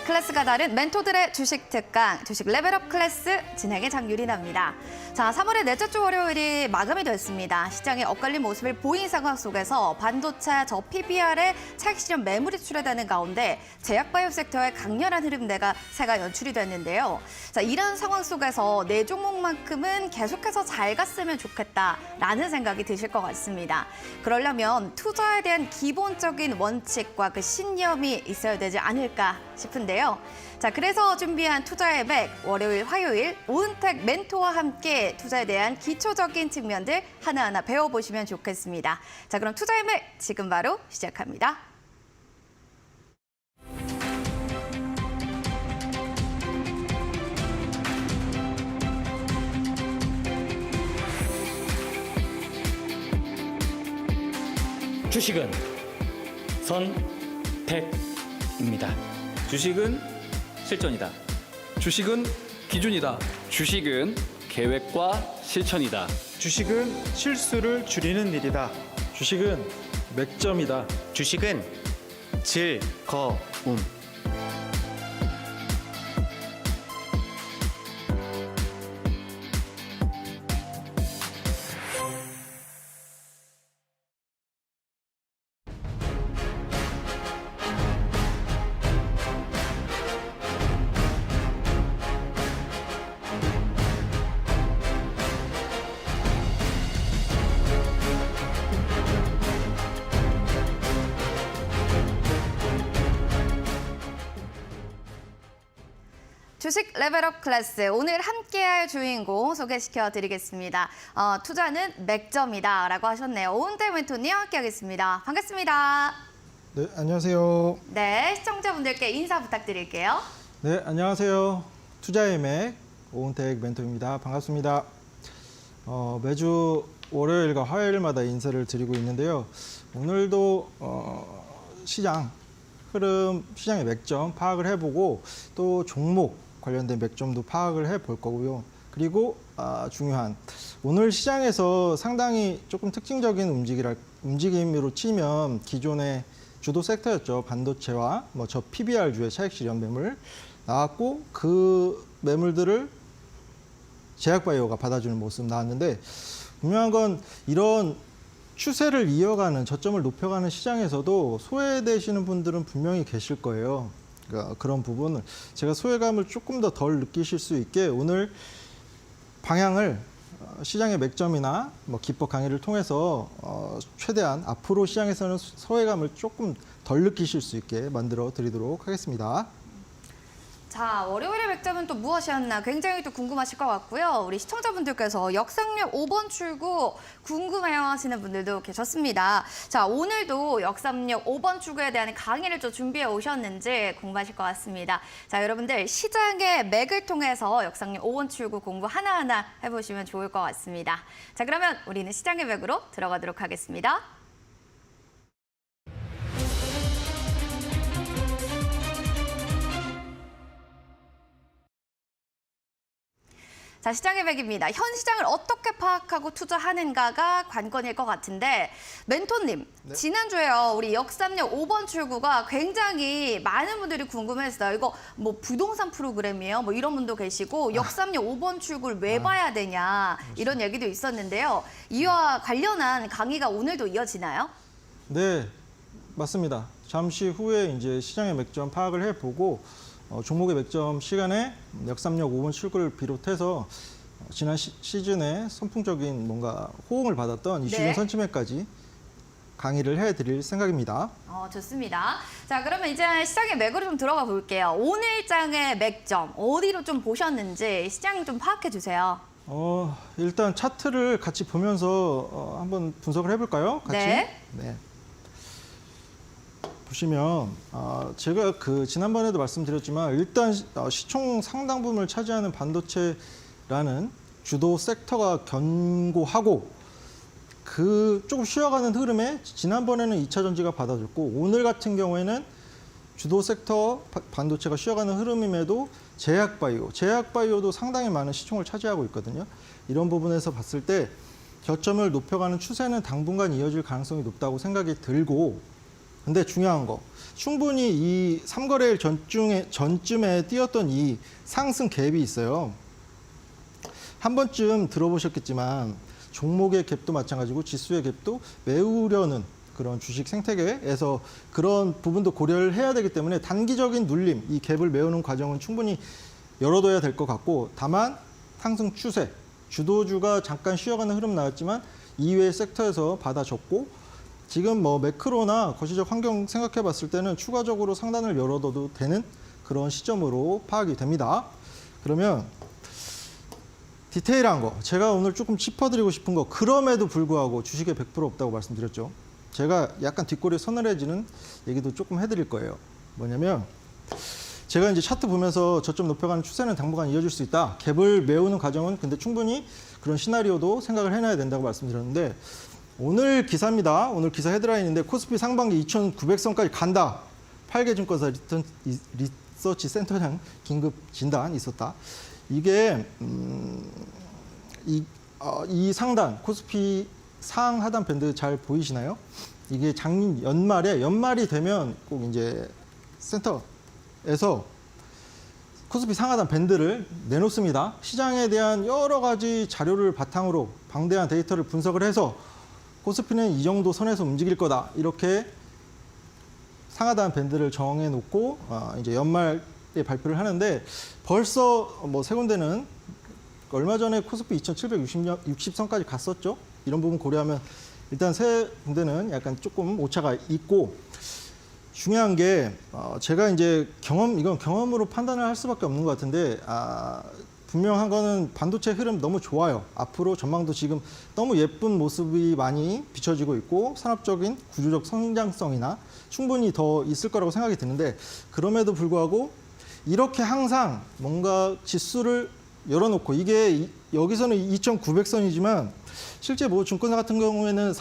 클래스가 다른 멘토들의 주식 특강, 주식 레벨업 클래스 진행의 장유린아입니다. 자, 3월의 넷째 주 월요일이 마감이 됐습니다. 시장의 엇갈린 모습을 보인 상황 속에서 반도체 저 PBR의 차익 실현 매물이 출회되는 가운데 제약바이오 섹터의 강렬한 흐름대가 새가 연출이 됐는데요. 자, 이런 상황 속에서 네 종목만큼은 계속해서 잘 갔으면 좋겠다라는 생각이 드실 것 같습니다. 그러려면 투자에 대한 기본적인 원칙과 그 신념이 있어야 되지 않을까 싶은데요. 자, 그래서 준비한 투자의 맥, 월요일, 화요일 오은택 멘토와 함께 투자에 대한 기초적인 측면들 하나하나 배워보시면 좋겠습니다. 자, 그럼 투자의 맥 지금 바로 시작합니다. 주식은 선택입니다. 주식은 실전이다. 주식은 기준이다. 주식은 계획과 실천이다. 주식은 실수를 줄이는 일이다. 주식은 맥점이다. 주식은 즐거움. 주식 레벨업 클래스, 오늘 함께할 주인공 소개시켜드리겠습니다. 투자는 맥점이다라고 하셨네요. 오은택 멘토님 함께하겠습니다. 반갑습니다. 네, 안녕하세요. 네, 시청자분들께 인사 부탁드릴게요. 네, 안녕하세요. 투자의 맥 오은택 멘토입니다. 반갑습니다. 매주 월요일과 화요일마다 인사를 드리고 있는데요. 오늘도 시장 흐름, 시장의 맥점 파악을 해보고 또 종목 관련된 맥점도 파악을 해볼 거고요. 그리고 중요한 오늘 시장에서 상당히 조금 특징적인 움직임으로 치면 기존의 주도 섹터였죠. 반도체와 저 PBR주의 차익 실현 매물 나왔고 그 매물들을 제약바이오가 받아주는 모습 나왔는데 분명한 건 이런 추세를 이어가는 저점을 높여가는 시장에서도 소외되시는 분들은 분명히 계실 거예요. 그러니까 그런 부분을 제가 소외감을 조금 더 덜 느끼실 수 있게 오늘 방향을 시장의 맥점이나 기법 강의를 통해서 최대한 앞으로 시장에서는 소외감을 조금 덜 느끼실 수 있게 만들어 드리도록 하겠습니다. 자, 월요일의 맥점은 또 무엇이었나 굉장히 또 궁금하실 것 같고요. 우리 시청자분들께서 역상력 5번 출구 궁금해하시는 분들도 계셨습니다. 자, 오늘도 역상력 5번 출구에 대한 강의를 좀 준비해 오셨는지 궁금하실 것 같습니다. 자, 여러분들 시장의 맥을 통해서 역상력 5번 출구 공부 하나하나 해보시면 좋을 것 같습니다. 자, 그러면 우리는 시장의 맥으로 들어가도록 하겠습니다. 자, 시장의 맥입니다. 현 시장을 어떻게 파악하고 투자하는가가 관건일 것 같은데 멘토님, 네. 지난주에요. 우리 역삼역 5번 출구가 굉장히 많은 분들이 궁금했어요. 이거 뭐 부동산 프로그램이에요? 뭐 이런 분도 계시고 역삼역 5번 출구를 왜 봐야 되냐 이런 얘기도 있었는데요. 이와 관련한 강의가 오늘도 이어지나요? 네, 맞습니다. 잠시 후에 이제 시장의 맥점 파악을 해보고 종목의 맥점 시간에 역삼역 5번 출구를 비롯해서 지난 시즌에 선풍적인 뭔가 호응을 받았던 이슈 네. 선침회까지 강의를 해드릴 생각입니다. 좋습니다. 자, 그러면 이제 시장의 맥으로 좀 들어가 볼게요. 오늘장의 맥점 어디로 좀 보셨는지 시장 좀 파악해 주세요. 일단 차트를 같이 보면서 한번 분석을 해볼까요? 같이? 네. 네. 보시면 제가 지난번에도 말씀드렸지만 일단 시총 상당 부분을 차지하는 반도체라는 주도 섹터가 견고하고 그 조금 쉬어가는 흐름에 지난번에는 2차 전지가 받아줬고 오늘 같은 경우에는 주도 섹터 반도체가 쉬어가는 흐름임에도 제약바이오도 상당히 많은 시총을 차지하고 있거든요. 이런 부분에서 봤을 때 저점을 높여가는 추세는 당분간 이어질 가능성이 높다고 생각이 들고 근데 중요한 거, 충분히 이 3거래일 전쯤에 띄었던 이 상승 갭이 있어요. 한 번쯤 들어보셨겠지만 종목의 갭도 마찬가지고 지수의 갭도 메우려는 그런 주식 생태계에서 그런 부분도 고려를 해야 되기 때문에 단기적인 눌림, 이 갭을 메우는 과정은 충분히 열어둬야 될 것 같고, 다만 상승 추세, 주도주가 잠깐 쉬어가는 흐름 나왔지만 이외의 섹터에서 받아줬고, 지금 뭐 매크로나 거시적 환경 생각해 봤을 때는 추가적으로 상단을 열어둬도 되는 그런 시점으로 파악이 됩니다. 그러면 디테일한 거, 제가 오늘 조금 짚어드리고 싶은 거, 그럼에도 불구하고 주식에 100% 없다고 말씀드렸죠. 제가 약간 뒷골이 서늘해지는 얘기도 조금 해드릴 거예요. 뭐냐면 제가 이제 차트 보면서 저점 높여가는 추세는 당분간 이어질 수 있다. 갭을 메우는 과정은 근데 충분히 그런 시나리오도 생각을 해놔야 된다고 말씀드렸는데, 오늘 기사입니다. 오늘 기사 헤드라인인데 코스피 상반기 2,900선까지 간다. 8개 증권사 리서치 센터장 긴급 진단 있었다. 이게 이 상단 코스피 상하단 밴드 잘 보이시나요? 이게 작년 연말이 되면 꼭 이제 센터에서 코스피 상하단 밴드를 내놓습니다. 시장에 대한 여러 가지 자료를 바탕으로 방대한 데이터를 분석을 해서 코스피는 이 정도 선에서 움직일 거다. 이렇게 상하단 밴드를 정해놓고 이제 연말에 발표를 하는데, 벌써 뭐 세 군데는 얼마 전에 코스피 2,760선까지 갔었죠. 이런 부분 고려하면 일단 세 군데는 약간 조금 오차가 있고, 중요한 게 제가 이제 이건 경험으로 판단을 할 수밖에 없는 것 같은데, 분명한 거는 반도체 흐름 너무 좋아요. 앞으로 전망도 지금 너무 예쁜 모습이 많이 비춰지고 있고, 산업적인 구조적 성장성이나 충분히 더 있을 거라고 생각이 드는데, 그럼에도 불구하고 이렇게 항상 뭔가 지수를 열어놓고, 이게 여기서는 2,900선이지만 실제 뭐 증권사 같은 경우에는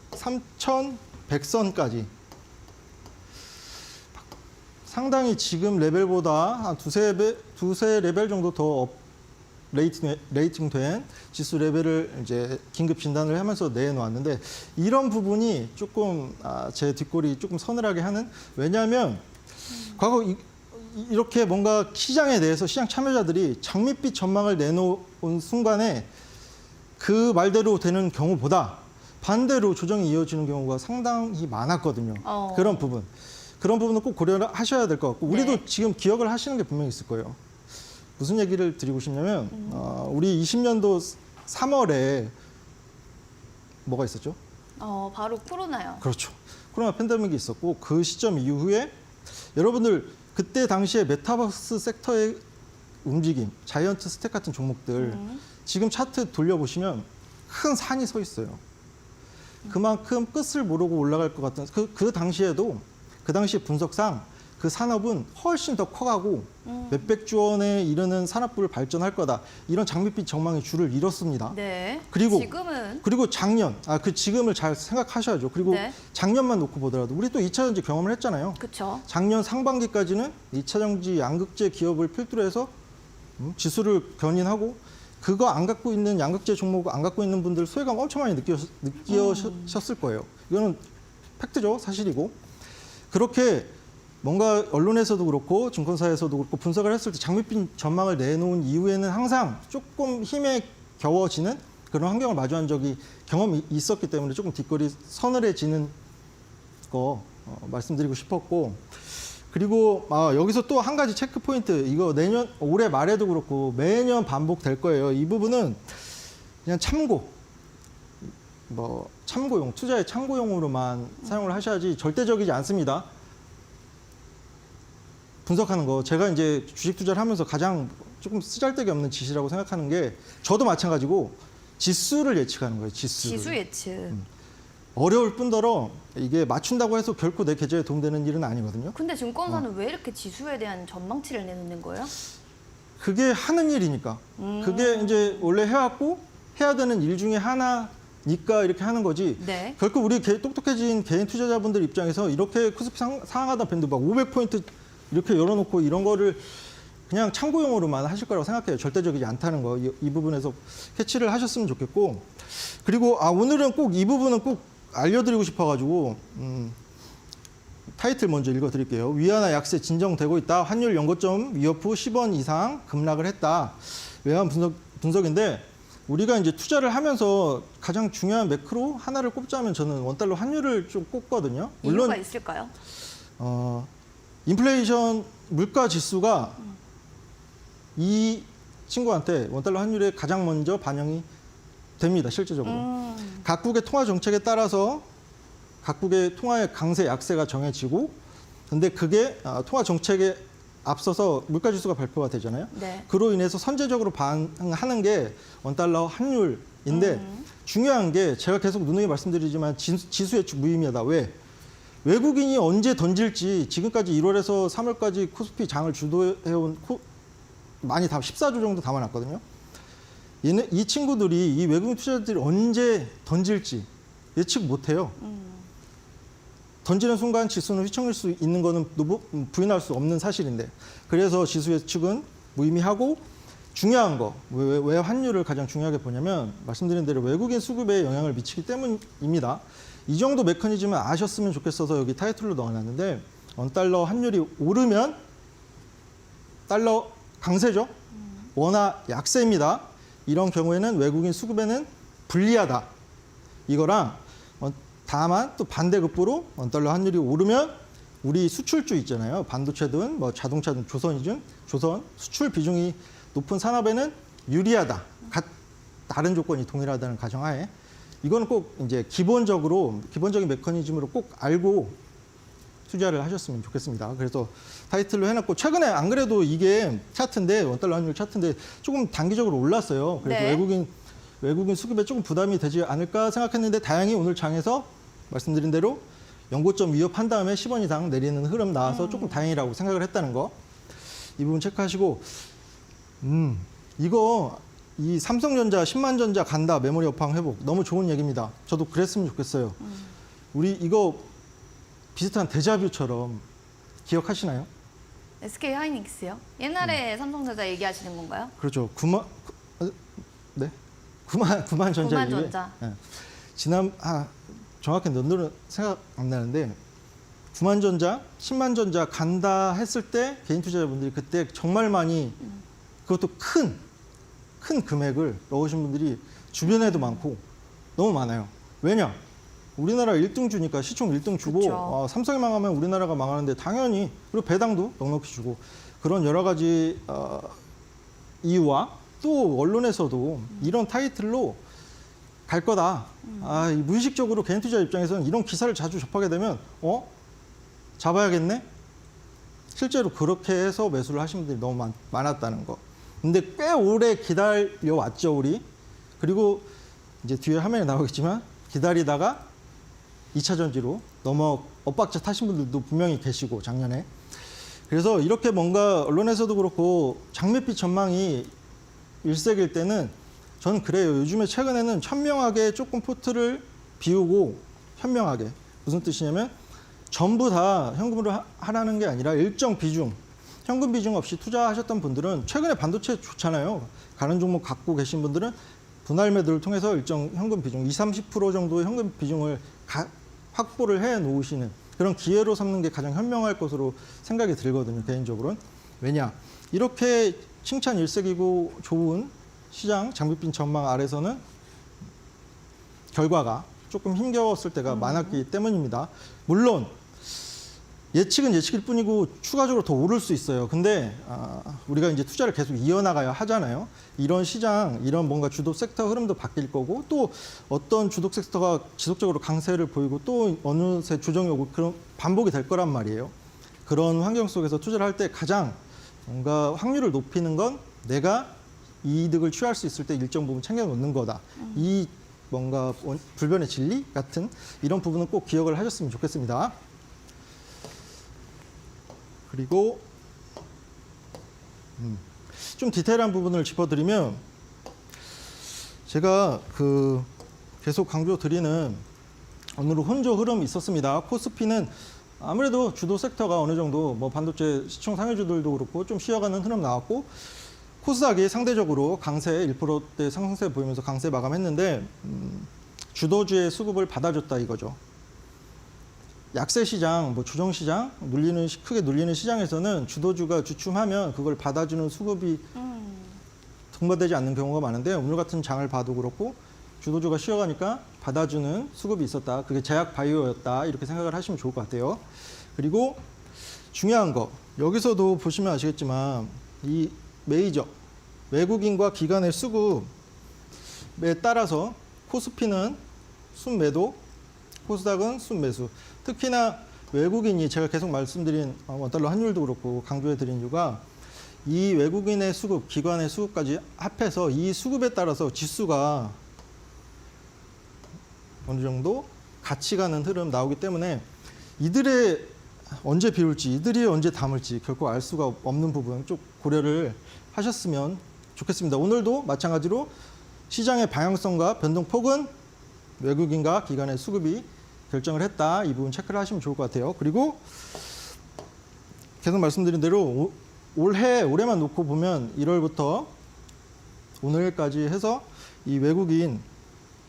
3,100선까지 상당히 지금 레벨보다 한 두세 레벨 정도 더 레이팅된 지수 레벨을 이제 긴급 진단을 하면서 내놓았는데, 이런 부분이 조금 제 뒷골이 조금 서늘하게 하는, 왜냐하면 과거 이렇게 뭔가 시장에 대해서 시장 참여자들이 장밋빛 전망을 내놓은 순간에 그 말대로 되는 경우보다 반대로 조정이 이어지는 경우가 상당히 많았거든요. 그런 부분은 꼭 고려를 하셔야 될 것 같고, 우리도 네. 지금 기억을 하시는 게 분명히 있을 거예요. 무슨 얘기를 드리고 싶냐면 우리 20년도 3월에 뭐가 있었죠? 바로 코로나요. 그렇죠. 코로나 팬데믹이 있었고, 그 시점 이후에 여러분들 그때 당시에 메타버스 섹터의 움직임, 자이언트 스택 같은 종목들 지금 차트 돌려보시면 큰 산이 서 있어요. 그만큼 끝을 모르고 올라갈 것 같은, 그 당시에도 그 당시 분석상 그 산업은 훨씬 더 커가고 몇백조 원에 이르는 산업부를 발전할 거다. 이런 장밋빛 전망이 줄을 이뤘습니다. 네. 그리고 작년, 그 지금을 잘 생각하셔야죠. 그리고 네. 작년만 놓고 보더라도 우리 또 2차전지 경험을 했잖아요. 그렇죠. 작년 작년 상반기까지는 2차전지 양극재 기업을 필두로 해서 지수를 견인하고, 그거 안 갖고 있는 양극재 종목 안 갖고 있는 분들 소외감 엄청 많이 느끼셨을 거예요. 이거는 팩트죠, 사실이고. 그렇게 뭔가 언론에서도 그렇고 증권사에서도 그렇고 분석을 했을 때 장밋빛 전망을 내놓은 이후에는 항상 조금 힘에 겨워지는 그런 환경을 마주한 경험이 있었기 때문에 조금 뒷골이 서늘해지는 거 말씀드리고 싶었고, 그리고 여기서 또 한 가지 체크 포인트, 이거 올해 말에도 그렇고 매년 반복될 거예요. 이 부분은 그냥 참고용, 투자의 참고용으로만 사용을 하셔야지 절대적이지 않습니다. 분석하는 거, 제가 이제 주식 투자를 하면서 가장 조금 쓰잘데기 없는 짓이라고 생각하는 게, 저도 마찬가지고 지수를 예측하는 거예요. 지수 예측. 어려울 뿐더러 이게 맞춘다고 해서 결코 내 계좌에 도움되는 일은 아니거든요. 근데 증권사는 왜 이렇게 지수에 대한 전망치를 내놓는 거예요? 그게 하는 일이니까. 그게 이제 원래 해왔고 해야 되는 일 중에 하나니까 이렇게 하는 거지. 네. 결코 우리 똑똑해진 개인 투자자분들 입장에서 이렇게 코스피 상하단 밴드 막 500포인트 이렇게 열어놓고 이런 거를 그냥 참고용으로만 하실 거라고 생각해요. 절대적이지 않다는 거. 이 부분에서 캐치를 하셨으면 좋겠고. 그리고 오늘은 꼭 이 부분은 꼭 알려드리고 싶어가지고 타이틀 먼저 읽어드릴게요. 위안화 약세 진정되고 있다. 환율 연고점 위협 후 10원 이상 급락을 했다. 외환 분석인데 우리가 이제 투자를 하면서 가장 중요한 매크로 하나를 꼽자면 저는 원달러 환율을 좀 꼽거든요. 이유가 있을까요? 인플레이션 물가 지수가 이 친구한테 원달러 환율에 가장 먼저 반영이 됩니다. 실질적으로. 각국의 통화 정책에 따라서 각국의 통화의 강세, 약세가 정해지고 근데 그게 통화 정책에 앞서서 물가 지수가 발표가 되잖아요. 네. 그로 인해서 선제적으로 반응하는 게 원달러 환율인데 중요한 게 제가 계속 누누이 말씀드리지만 지수 예측 무의미하다. 왜? 외국인이 언제 던질지 지금까지 1월에서 3월까지 코스피 장을 주도해온 많이 다 14조 정도 담아놨거든요. 이 친구들이 이 외국인 투자자들이 언제 던질지 예측 못해요. 던지는 순간 지수는 휘청일 수 있는 거는 부인할 수 없는 사실인데 그래서 지수 예측은 무의미하고 중요한 거 왜 환율을 가장 중요하게 보냐면 말씀드린 대로 외국인 수급에 영향을 미치기 때문입니다. 이 정도 메커니즘을 아셨으면 좋겠어서 여기 타이틀로 넣어놨는데 원달러 환율이 오르면 달러 강세죠. 원화 약세입니다. 이런 경우에는 외국인 수급에는 불리하다. 이거랑 다만 또 반대급부로 원달러 환율이 오르면 우리 수출주 있잖아요. 반도체든 뭐 자동차든 조선 수출 비중이 높은 산업에는 유리하다. 다른 조건이 동일하다는 가정하에 이거는 꼭 이제 기본적인 메커니즘으로 꼭 알고 투자를 하셨으면 좋겠습니다. 그래서 타이틀로 해놨고 최근에 안 그래도 이게 차트인데 원달러 환율 차트인데 조금 단기적으로 올랐어요. 그래서 네. 외국인 수급에 조금 부담이 되지 않을까 생각했는데 다행히 오늘 장에서 말씀드린 대로 연고점 위협한 다음에 10원 이상 내리는 흐름 나와서 조금 다행이라고 생각을 했다는 거. 이 부분 체크하시고 이거 이 삼성전자 10만전자 간다 메모리 업황 회복 너무 좋은 얘기입니다. 저도 그랬으면 좋겠어요. 우리 이거 비슷한 데자뷰처럼 기억하시나요? SK 하이닉스요? 옛날에 삼성전자 얘기하시는 건가요? 그렇죠. 9만 전자 이후에 9만전자. 네. 정확히 연도는 생각 안 나는데 9만전자, 10만전자 간다 했을 때 개인 투자자분들이 그때 정말 많이 그것도 큰 금액을 넣으신 분들이 주변에도 많고 너무 많아요. 왜냐? 우리나라 1등 주니까 시총 1등 주고 그렇죠. 삼성이 망하면 우리나라가 망하는데 당연히 그리고 배당도 넉넉히 주고 그런 여러 가지 이유와 또 언론에서도 이런 타이틀로 갈 거다. 이 무의식적으로 개인 투자 입장에서는 이런 기사를 자주 접하게 되면 잡아야겠네. 실제로 그렇게 해서 매수를 하신 분들이 너무 많았다는 거. 근데 꽤 오래 기다려 왔죠, 우리. 그리고 이제 뒤에 화면에 나오겠지만 기다리다가 2차 전지로 엇박자 타신 분들도 분명히 계시고 작년에. 그래서 이렇게 뭔가 언론에서도 그렇고 장밋빛 전망이 일색일 때는 저는 그래요. 요즘에 최근에는 현명하게 조금 포트를 비우고 현명하게 무슨 뜻이냐면 전부 다 현금으로 하라는 게 아니라 일정 비중 현금 비중 없이 투자하셨던 분들은 최근에 반도체 좋잖아요. 가는 종목 갖고 계신 분들은 분할 매도를 통해서 일정 현금 비중 20-30% 정도의 현금 비중을 확보를 해 놓으시는 그런 기회로 삼는 게 가장 현명할 것으로 생각이 들거든요. 개인적으로는. 왜냐? 이렇게 칭찬 일색이고 좋은 시장 장밋빛 전망 아래서는 결과가 조금 힘겨웠을 때가 많았기 때문입니다. 물론 예측은 예측일 뿐이고 추가적으로 더 오를 수 있어요. 근데 우리가 이제 투자를 계속 이어나가야 하잖아요. 이런 시장, 이런 뭔가 주도 섹터 흐름도 바뀔 거고 또 어떤 주도 섹터가 지속적으로 강세를 보이고 또 어느새 조정이 오고 그런 반복이 될 거란 말이에요. 그런 환경 속에서 투자를 할 때 가장 뭔가 확률을 높이는 건 내가 이득을 취할 수 있을 때 일정 부분 챙겨 놓는 거다. 이 뭔가 불변의 진리 같은 이런 부분은 꼭 기억을 하셨으면 좋겠습니다. 그리고 좀 디테일한 부분을 짚어드리면 제가 계속 강조드리는 오늘 혼조 흐름이 있었습니다. 코스피는 아무래도 주도 섹터가 어느 정도 뭐 반도체 시총 상위주들도 그렇고 좀 쉬어가는 흐름 나왔고 코스닥이 상대적으로 강세 1%대 상승세 보이면서 강세 마감했는데 주도주의 수급을 받아줬다 이거죠. 약세 시장, 뭐 조정 시장, 크게 눌리는 시장에서는 주도주가 주춤하면 그걸 받아주는 수급이 통과되지 않는 경우가 많은데 오늘 같은 장을 봐도 그렇고 주도주가 쉬어가니까 받아주는 수급이 있었다. 그게 제약 바이오였다. 이렇게 생각을 하시면 좋을 것 같아요. 그리고 중요한 거 여기서도 보시면 아시겠지만 이 메이저 외국인과 기관의 수급에 따라서 코스피는 순매도, 코스닥은 순매수. 특히나 외국인이 제가 계속 말씀드린 원달러 환율도 그렇고 강조해드린 이유가 이 외국인의 수급, 기관의 수급까지 합해서 이 수급에 따라서 지수가 어느 정도 같이 가는 흐름 나오기 때문에 이들의 언제 비울지, 이들이 언제 담을지 결코 알 수가 없는 부분 좀 고려를 하셨으면 좋겠습니다. 오늘도 마찬가지로 시장의 방향성과 변동폭은 외국인과 기관의 수급이 결정을 했다. 이 부분 체크를 하시면 좋을 것 같아요. 그리고 계속 말씀드린 대로 올해만 놓고 보면 1월부터 오늘까지 해서 이 외국인,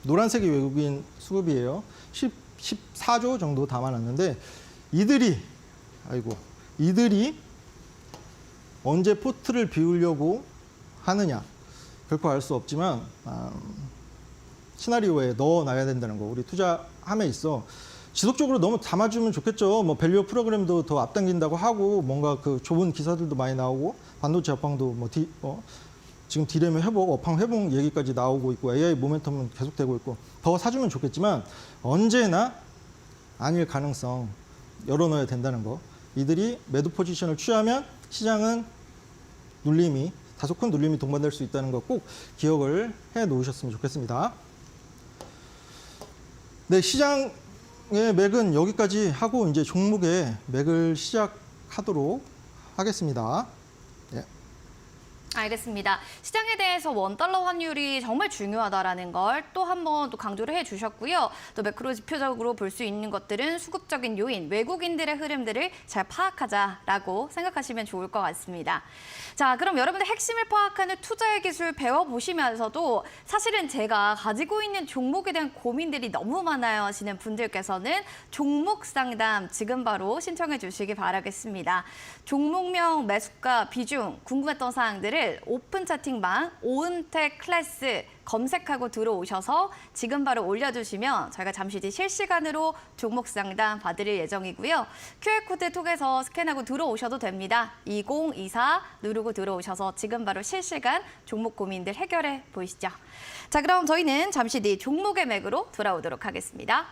노란색이 외국인 수급이에요. 14조 정도 담아놨는데 이들이 언제 포트를 비우려고 하느냐 결코 알 수 없지만 시나리오에 넣어놔야 된다는 거. 우리 투자함에 있어 지속적으로 너무 담아주면 좋겠죠. 뭐 밸류 프로그램도 더 앞당긴다고 하고 뭔가 그 좋은 기사들도 많이 나오고 반도체 업황도 지금 디램의 회복, 업황 회복 얘기까지 나오고 있고 AI 모멘텀은 계속되고 있고 더 사주면 좋겠지만 언제나 아닐 가능성 열어놓아야 된다는 거. 이들이 매도 포지션을 취하면 시장은 다소 큰 눌림이 동반될 수 있다는 거 꼭 기억을 해 놓으셨으면 좋겠습니다. 네, 시장의 맥은 여기까지 하고 이제 종목의 맥을 시작하도록 하겠습니다. 네. 알겠습니다. 시장에 대해서 원달러 환율이 정말 중요하다라는 걸 또 한 번 또 강조를 해주셨고요. 또 매크로 지표적으로 볼 수 있는 것들은 수급적인 요인, 외국인들의 흐름들을 잘 파악하자라고 생각하시면 좋을 것 같습니다. 자, 그럼 여러분들 핵심을 파악하는 투자의 기술 배워보시면서도 사실은 제가 가지고 있는 종목에 대한 고민들이 너무 많아요 하시는 분들께서는 종목 상담 지금 바로 신청해 주시기 바라겠습니다. 종목명, 매수가, 비중, 궁금했던 사항들을 오픈 채팅방 오은택 클래스 검색하고 들어오셔서 지금 바로 올려주시면 저희가 잠시 뒤 실시간으로 종목 상담 받을 예정이고요. QR코드 통해서 스캔하고 들어오셔도 됩니다. 2024 누르고 들어오셔서 지금 바로 실시간 종목 고민들 해결해 보이시죠. 자, 그럼 저희는 잠시 뒤 종목의 맥으로 돌아오도록 하겠습니다.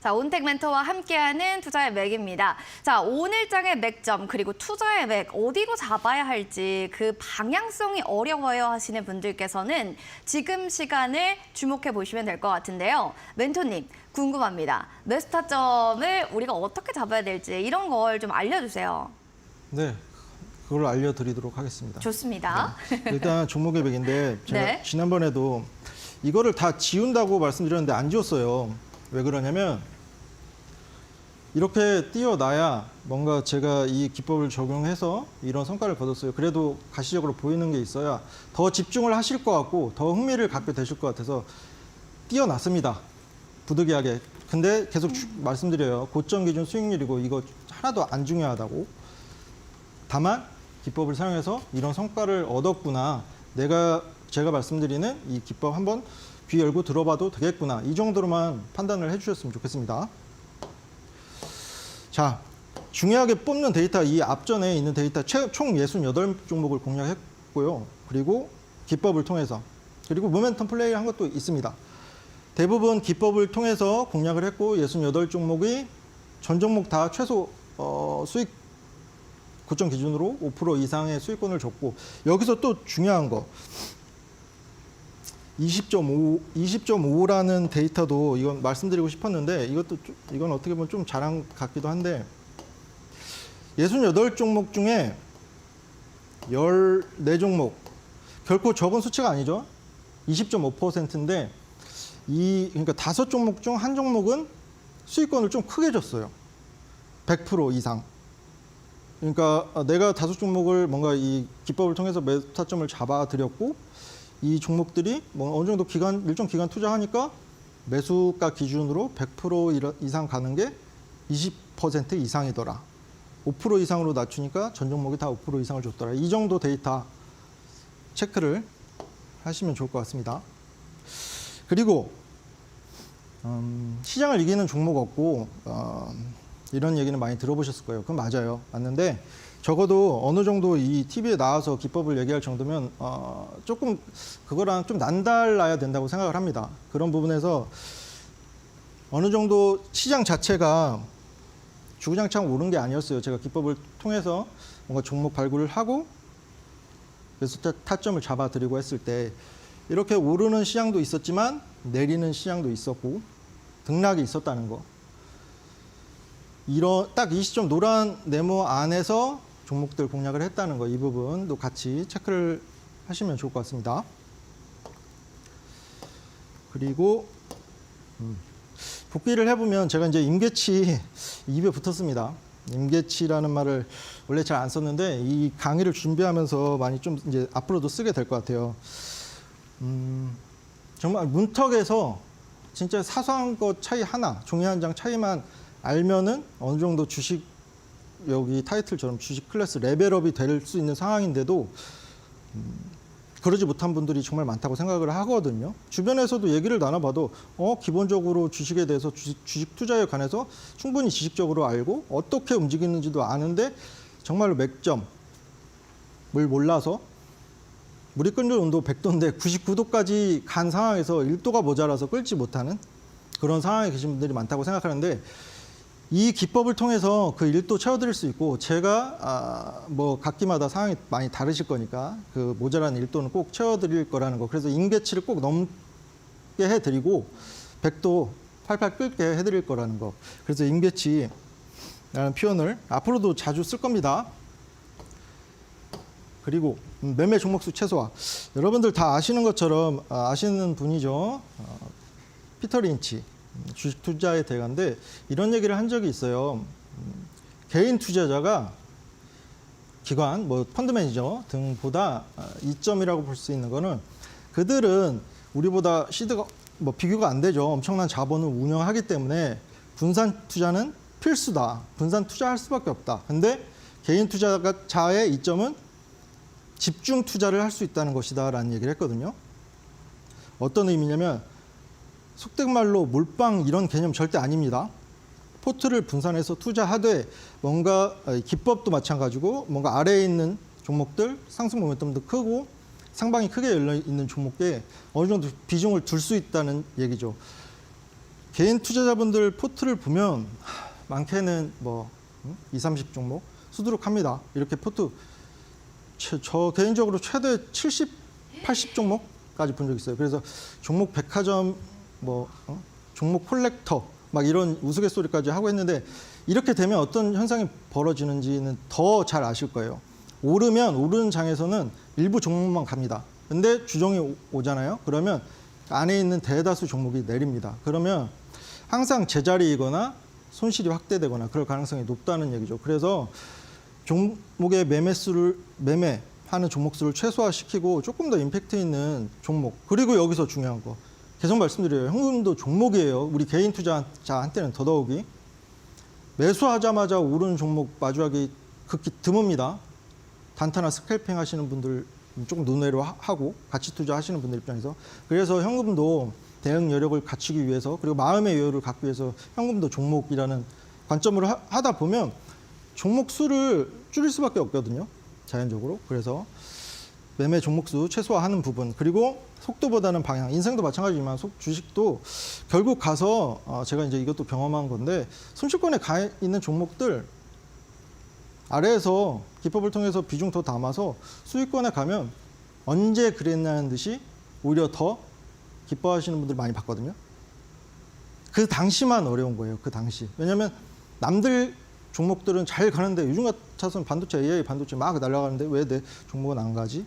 자, 온택 멘토와 함께하는 투자의 맥입니다. 자, 오늘장의 맥점 그리고 투자의 맥 어디로 잡아야 할지 그 방향성이 어려워요 하시는 분들께서는 지금 시간을 주목해 보시면 될 것 같은데요. 멘토님 궁금합니다. 매수 타점을 우리가 어떻게 잡아야 될지 이런 걸 좀 알려주세요. 네, 그걸 알려드리도록 하겠습니다. 좋습니다. 네. 일단 종목의 맥인데 제가 네. 지난번에도 이거를 다 지운다고 말씀드렸는데 안 지웠어요. 왜 그러냐면 이렇게 띄어놔야 뭔가 제가 이 기법을 적용해서 이런 성과를 거뒀어요. 그래도 가시적으로 보이는 게 있어야 더 집중을 하실 것 같고 더 흥미를 갖게 되실 것 같아서 띄어놨습니다. 부득이하게. 근데 계속 말씀드려요. 고점 기준 수익률이고 이거 하나도 안 중요하다고. 다만 기법을 사용해서 이런 성과를 얻었구나. 제가 말씀드리는 이 기법 한번 귀 열고 들어봐도 되겠구나. 이 정도로만 판단을 해주셨으면 좋겠습니다. 자, 중요하게 뽑는 데이터, 이 앞전에 있는 데이터 총 68종목을 공략했고요. 그리고 기법을 통해서, 그리고 모멘텀 플레이를 한 것도 있습니다. 대부분 기법을 통해서 공략을 했고 68종목이 전 종목 다 최소 수익 고점 기준으로 5% 이상의 수익권을 줬고 여기서 또 중요한 거 20.5라는 데이터도 이건 말씀드리고 싶었는데 이건 어떻게 보면 좀 자랑 같기도 한데 68종목 중에 14종목 결코 적은 수치가 아니죠. 20.5%인데 그러니까 5종목 중 한 종목은 수익권을 좀 크게 줬어요. 100% 이상. 그러니까 내가 5종목을 뭔가 이 기법을 통해서 매수 타점을 잡아드렸고 이 종목들이 뭐 어느 정도 일정 기간 투자하니까 매수가 기준으로 100% 이상 가는 게 20% 이상이더라. 5% 이상으로 낮추니까 전 종목이 다 5% 이상을 줬더라. 이 정도 데이터 체크를 하시면 좋을 것 같습니다. 그리고 시장을 이기는 종목 없고 이런 얘기는 많이 들어보셨을 거예요. 그건 맞아요. 맞는데 적어도 어느 정도 이 TV에 나와서 기법을 얘기할 정도면 조금 그거랑 좀 남달라야 된다고 생각을 합니다. 그런 부분에서 어느 정도 시장 자체가 주구장창 오른 게 아니었어요. 제가 기법을 통해서 뭔가 종목 발굴을 하고 그래서 타점을 잡아드리고 했을 때 이렇게 오르는 시장도 있었지만 내리는 시장도 있었고 등락이 있었다는 거. 딱 이 시점 노란 네모 안에서 종목들 공략을 했다는 거, 이 부분도 같이 체크를 하시면 좋을 것 같습니다. 그리고 복귀를 해보면 제가 이제 임계치 입에 붙었습니다. 임계치라는 말을 원래 잘 안 썼는데 이 강의를 준비하면서 많이 좀 이제 앞으로도 쓰게 될 것 같아요. 정말 문턱에서 진짜 사소한 것 차이 하나, 종이 한 장 차이만 알면은 어느 정도 주식 여기 타이틀처럼 주식 클래스 레벨업이 될 수 있는 상황인데도 그러지 못한 분들이 정말 많다고 생각을 하거든요. 주변에서도 얘기를 나눠봐도 기본적으로 주식에 대해서 주식 투자에 관해서 충분히 지식적으로 알고 어떻게 움직이는지도 아는데 정말로 맥점을 몰라서 물이 끓는 온도 100도인데 99도까지 간 상황에서 1도가 모자라서 끓지 못하는 그런 상황에 계신 분들이 많다고 생각하는데 이 기법을 통해서 그 1도 채워드릴 수 있고 제가 뭐 각기마다 상황이 많이 다르실 거니까 그 모자란 1도는 꼭 채워드릴 거라는 거. 그래서 임계치를 꼭 넘게 해드리고 100도 팔팔 끓게 해드릴 거라는 거. 그래서 임계치라는 표현을 앞으로도 자주 쓸 겁니다. 그리고 매매 종목수 최소화. 여러분들 다 아시는 것처럼 아시는 분이죠. 피터 린치. 주식 투자의 대가인데 이런 얘기를 한 적이 있어요. 개인 투자자가 기관, 뭐 펀드 매니저 등보다 이점이라고 볼 수 있는 거는 그들은 우리보다 시드가 뭐 비교가 안 되죠. 엄청난 자본을 운영하기 때문에 분산 투자는 필수다. 분산 투자할 수밖에 없다. 근데 개인 투자자의 이점은 집중 투자를 할 수 있다는 것이다라는 얘기를 했거든요. 어떤 의미냐면 속된 말로 몰빵 이런 개념 절대 아닙니다. 포트를 분산해서 투자하되 뭔가 기법도 마찬가지고 뭔가 아래에 있는 종목들 상승 모멘텀도 크고 상방이 크게 열려 있는 종목에 어느 정도 비중을 둘 수 있다는 얘기죠. 개인 투자자분들 포트를 보면 많게는 뭐 20, 30종목 수두룩합니다. 이렇게 포트 저 개인적으로 최대 70, 80종목까지 본 적 있어요. 그래서 종목 백화점 종목 콜렉터 막 이런 우스갯소리까지 하고 했는데 이렇게 되면 어떤 현상이 벌어지는지는 더 잘 아실 거예요. 오르면 오르는 장에서는 일부 종목만 갑니다. 근데 주종이 오잖아요. 그러면 안에 있는 대다수 종목이 내립니다. 그러면 항상 제자리이거나 손실이 확대되거나 그럴 가능성이 높다는 얘기죠. 그래서 종목의 매매하는 종목 수를 최소화시키고 조금 더 임팩트 있는 종목. 그리고 여기서 중요한 거. 계속 말씀드려요. 현금도 종목이에요. 우리 개인 투자자한테는 더더욱이. 매수하자마자 오르는 종목 마주하기 극히 드뭅니다. 단타나 스캘핑 하시는 분들 조금 논외로 하고 가치 투자하시는 분들 입장에서. 그래서 현금도 대응 여력을 갖추기 위해서 그리고 마음의 여유를 갖기 위해서 현금도 종목이라는 관점으로 하다 보면 종목 수를 줄일 수밖에 없거든요. 자연적으로. 그래서 매매 종목 수 최소화하는 부분 그리고 속도보다는 방향. 인생도 마찬가지지만 주식도 결국 가서 제가 이제 이것도 경험한 건데 손실권에 가 있는 종목들 아래에서 기법을 통해서 비중 더 담아서 수익권에 가면 언제 그랬냐는 듯이 오히려 더 기뻐하시는 분들 많이 봤거든요. 그 당시만 어려운 거예요. 그 당시. 왜냐하면 남들 종목들은 잘 가는데 요즘 같아서는 반도체, AI 반도체 막 날아가는데 왜 내 종목은 안 가지?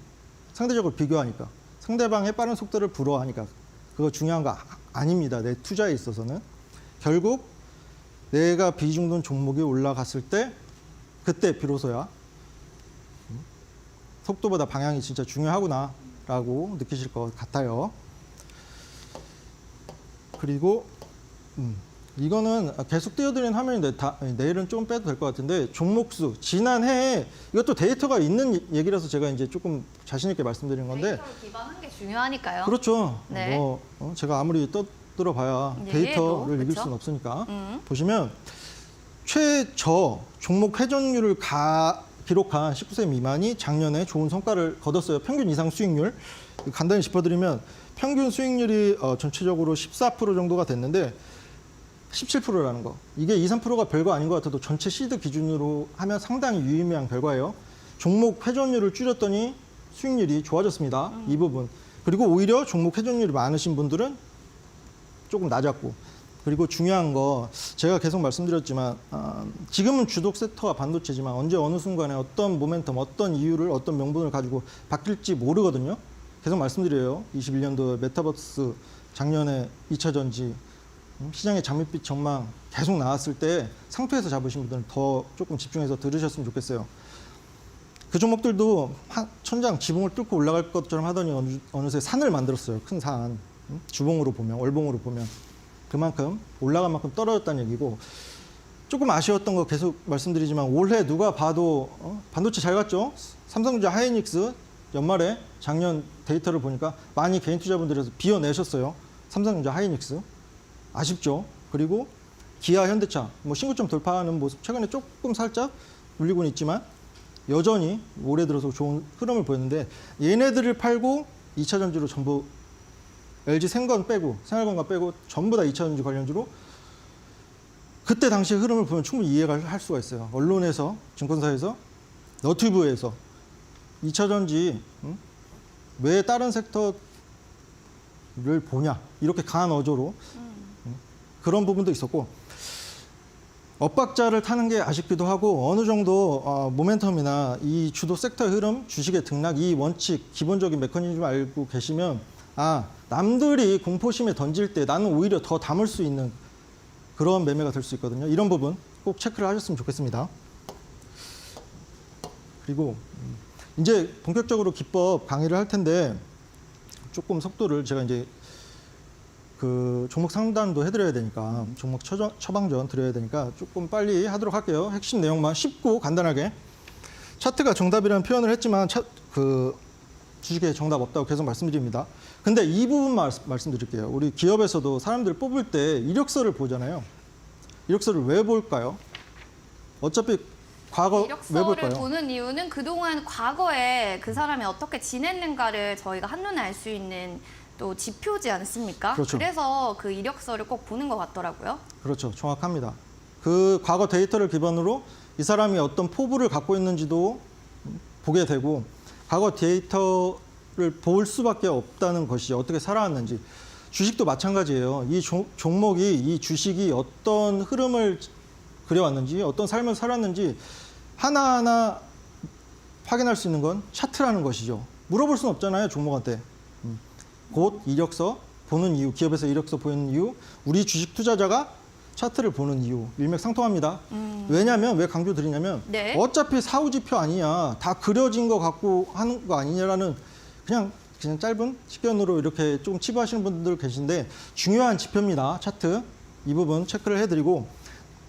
상대적으로 비교하니까. 상대방의 빠른 속도를 부러워하니까. 그거 중요한 거 아닙니다. 내 투자에 있어서는. 결국 내가 비중 둔 종목이 올라갔을 때 그때 비로소야 속도보다 방향이 진짜 중요하구나라고 느끼실 것 같아요. 그리고 이거는 계속 띄워드리는 화면인데 내일은 좀 빼도 될 것 같은데 종목수 지난해에 이것도 데이터가 있는 얘기라서 제가 이제 조금 자신 있게 말씀드리는 건데 데이터를 기반한 게 중요하니까요. 그렇죠. 네. 제가 아무리 떠들어봐야 예, 데이터를 이길 그렇죠. 수는 없으니까 보시면 최저 종목 회전율을 기록한 19세 미만이 작년에 좋은 성과를 거뒀어요. 평균 이상 수익률 간단히 짚어드리면 평균 수익률이 전체적으로 14% 정도가 됐는데 17%라는 거. 이게 2, 3%가 별거 아닌 것 같아도 전체 시드 기준으로 하면 상당히 유의미한 결과예요. 종목 회전율을 줄였더니 수익률이 좋아졌습니다. 이 부분. 그리고 오히려 종목 회전율이 많으신 분들은 조금 낮았고. 그리고 중요한 거 제가 계속 말씀드렸지만 지금은 주독 섹터가 반도체지만 언제 어느 순간에 어떤 모멘텀, 어떤 이유를 어떤 명분을 가지고 바뀔지 모르거든요. 계속 말씀드려요. 21년도 메타버스 작년에 2차 전지 시장의 장밋빛 전망 계속 나왔을 때 상투에서 잡으신 분들은 더 조금 집중해서 들으셨으면 좋겠어요. 그 종목들도 천장 지붕을 뚫고 올라갈 것처럼 하더니 어느새 산을 만들었어요. 큰 산. 주봉으로 보면, 월봉으로 보면. 그만큼 올라간 만큼 떨어졌다는 얘기고 조금 아쉬웠던 거 계속 말씀드리지만 올해 누가 봐도 반도체 잘 갔죠? 삼성전자 하이닉스 연말에 작년 데이터를 보니까 많이 개인 투자분들에서 비워내셨어요. 삼성전자 하이닉스. 아쉽죠. 그리고 기아, 현대차 뭐 신고점 돌파하는 모습 최근에 조금 살짝 눌리고는 있지만 여전히 올해 들어서 좋은 흐름을 보였는데 얘네들을 팔고 2차 전지로 전부 LG 생건 빼고 생활건강 빼고 전부 다 2차 전지 관련주로 그때 당시 흐름을 보면 충분히 이해가 할 수가 있어요. 언론에서 증권사에서 너튜브에서 2차 전지 왜 다른 섹터를 보냐 이렇게 강한 어조로 그런 부분도 있었고 엇박자를 타는 게 아쉽기도 하고 어느 정도 모멘텀이나 이 주도 섹터의 흐름, 주식의 등락 이 원칙 기본적인 메커니즘 알고 계시면 남들이 공포심에 던질 때 나는 오히려 더 담을 수 있는 그런 매매가 될 수 있거든요. 이런 부분 꼭 체크를 하셨으면 좋겠습니다. 그리고 이제 본격적으로 기법 강의를 할 텐데 조금 속도를 제가 이제 그 종목 상담도 해드려야 되니까 종목 처방전 드려야 되니까 조금 빨리 하도록 할게요. 핵심 내용만 쉽고 간단하게 차트가 정답이라는 표현을 했지만 그 주식에 정답 없다고 계속 말씀드립니다. 근데 이 부분만 말씀드릴게요. 우리 기업에서도 사람들 뽑을 때 이력서를 보잖아요. 이력서를 왜 볼까요? 어차피 과거 왜 이력서를 볼까요? 보는 이유는 그동안 과거에 그 사람이 어떻게 지냈는가를 저희가 한눈에 알 수 있는 또 지표지 않습니까? 그렇죠. 그래서 그 이력서를 꼭 보는 것 같더라고요. 그렇죠. 정확합니다. 그 과거 데이터를 기반으로 이 사람이 어떤 포부를 갖고 있는지도 보게 되고 과거 데이터를 볼 수밖에 없다는 것이 어떻게 살아왔는지 주식도 마찬가지예요. 이 종목이 이 주식이 어떤 흐름을 그려왔는지 어떤 삶을 살았는지 하나하나 확인할 수 있는 건 차트라는 것이죠. 물어볼 수는 없잖아요. 종목한테. 곧 이력서 보는 이유, 기업에서 이력서 보이는 이유, 우리 주식 투자자가 차트를 보는 이유 일맥상통합니다. 왜냐하면 왜 강조드리냐면 네. 어차피 사후지표 아니냐, 다 그려진 거 갖고 하는 거 아니냐라는 그냥 짧은 식견으로 이렇게 좀 치부하시는 분들 계신데 중요한 지표입니다. 차트 이 부분 체크를 해드리고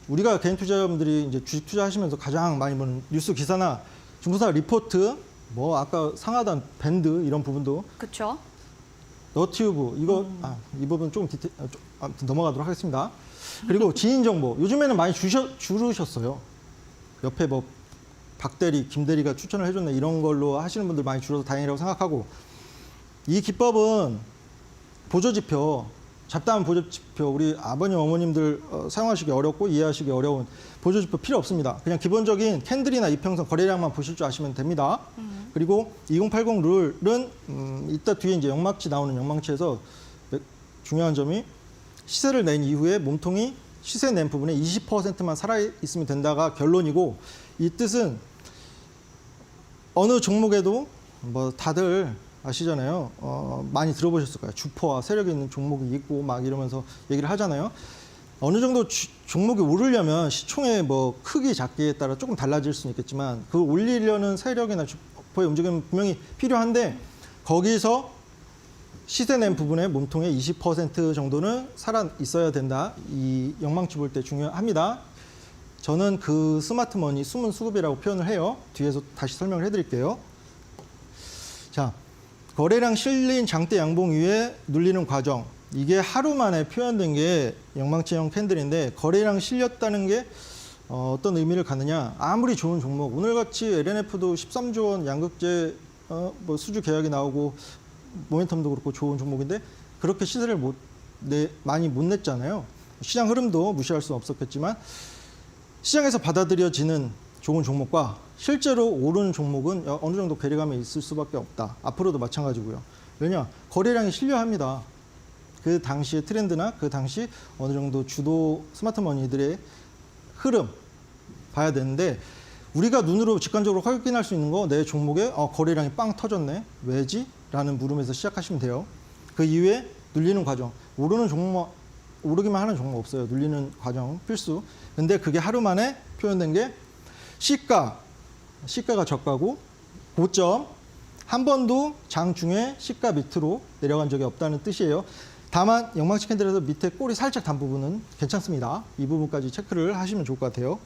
우리가 개인 투자자분들이 이제 주식 투자하시면서 가장 많이 보는 뉴스 기사나 증권사 리포트, 뭐 아까 상하단 밴드 이런 부분도 그렇죠. 너튜브 이거 이 부분 좀 넘어가도록 하겠습니다. 그리고 지인 정보 요즘에는 많이 줄으셨어요. 옆에 뭐 박대리, 김대리가 추천을 해줬네 이런 걸로 하시는 분들 많이 줄어서 다행이라고 생각하고 이 기법은 보조지표, 잡다한 보조지표 우리 아버님 어머님들 사용하시기 어렵고 이해하시기 어려운 보조지표 필요 없습니다. 그냥 기본적인 캔들이나 이평선 거래량만 보실 줄 아시면 됩니다. 그리고 2080 룰은 이따 뒤에 이제 영막치 나오는 영막치에서 중요한 점이 시세를 낸 이후에 몸통이 시세 낸 부분에 20%만 살아있으면 된다가 결론이고 이 뜻은 어느 종목에도 뭐 다들 아시잖아요. 많이 들어보셨을 거예요. 주포와 세력이 있는 종목이 있고 막 이러면서 얘기를 하잖아요. 어느 정도 종목이 오르려면 시총의 뭐 크기 작기에 따라 조금 달라질 수는 있겠지만 그 올리려는 세력이나 주포의 움직임은 분명히 필요한데 거기서 시세 낸 부분의 몸통의 20% 정도는 살아 있어야 된다. 이 영망치 볼 때 중요합니다. 저는 그 스마트머니 숨은 수급이라고 표현을 해요. 뒤에서 다시 설명을 해드릴게요. 자, 거래량 실린 장대 양봉 위에 눌리는 과정. 이게 하루 만에 표현된 게 영망치형 캔들인데 거래량 실렸다는 게 어떤 의미를 갖느냐. 아무리 좋은 종목, 오늘같이 LNF도 13조 원 양극재 뭐 수주 계약이 나오고 모멘텀도 그렇고 좋은 종목인데 그렇게 시세를 많이 못 냈잖아요. 시장 흐름도 무시할 수 없었겠지만 시장에서 받아들여지는 좋은 종목과 실제로 오르는 종목은 어느 정도 괴리감이 있을 수밖에 없다. 앞으로도 마찬가지고요. 왜냐? 거래량이 실려합니다. 그 당시의 트렌드나 그 당시 어느 정도 주도 스마트머니들의 흐름 봐야 되는데 우리가 눈으로 직관적으로 확인할 수 있는 거 내 종목에 거래량이 빵 터졌네. 왜지? 라는 물음에서 시작하시면 돼요. 그 이후에 눌리는 과정. 오르기만 하는 종목 없어요. 눌리는 과정 필수. 근데 그게 하루 만에 표현된 게 시가가 저가고 고점 한 번도 장 중에 시가 밑으로 내려간 적이 없다는 뜻이에요. 다만 영망치 캔들에서 밑에 꼬리 살짝 단 부분은 괜찮습니다. 이 부분까지 체크를 하시면 좋을 것 같아요.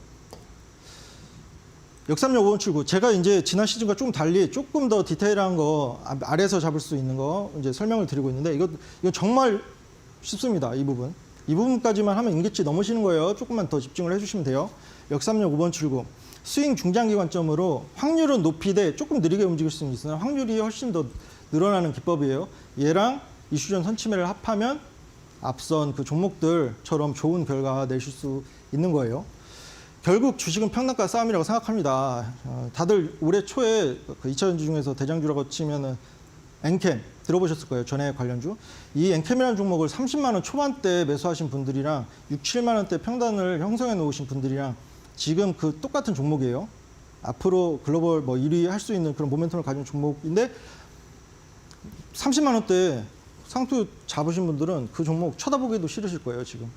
역삼역 5원 출구. 제가 이제 지난 시즌과 좀 달리 조금 더 디테일한 거 아래에서 잡을 수 있는 거 이제 설명을 드리고 있는데 이거 정말 쉽습니다. 이 부분. 이 부분까지만 하면 임계치 넘으시는 거예요. 조금만 더 집중을 해주시면 돼요. 역삼역 5번 출구. 스윙 중장기 관점으로 확률은 높이 돼 조금 느리게 움직일 수는 있으나 확률이 훨씬 더 늘어나는 기법이에요. 얘랑 이슈전 선침해를 합하면 앞선 그 종목들처럼 좋은 결과 내실 수 있는 거예요. 결국 주식은 평단가 싸움이라고 생각합니다. 다들 올해 초에 그 2차전지 중에서 대장주라고 치면은 엔캠 들어보셨을 거예요. 전해 관련주. 이 엔캠이라는 종목을 30만 원 초반대 매수하신 분들이랑 6, 7만 원대 평단을 형성해 놓으신 분들이랑 지금 그 똑같은 종목이에요. 앞으로 글로벌 뭐 1위 할 수 있는 그런 모멘텀을 가진 종목인데 30만 원대 상투 잡으신 분들은 그 종목 쳐다보기도 싫으실 거예요, 지금.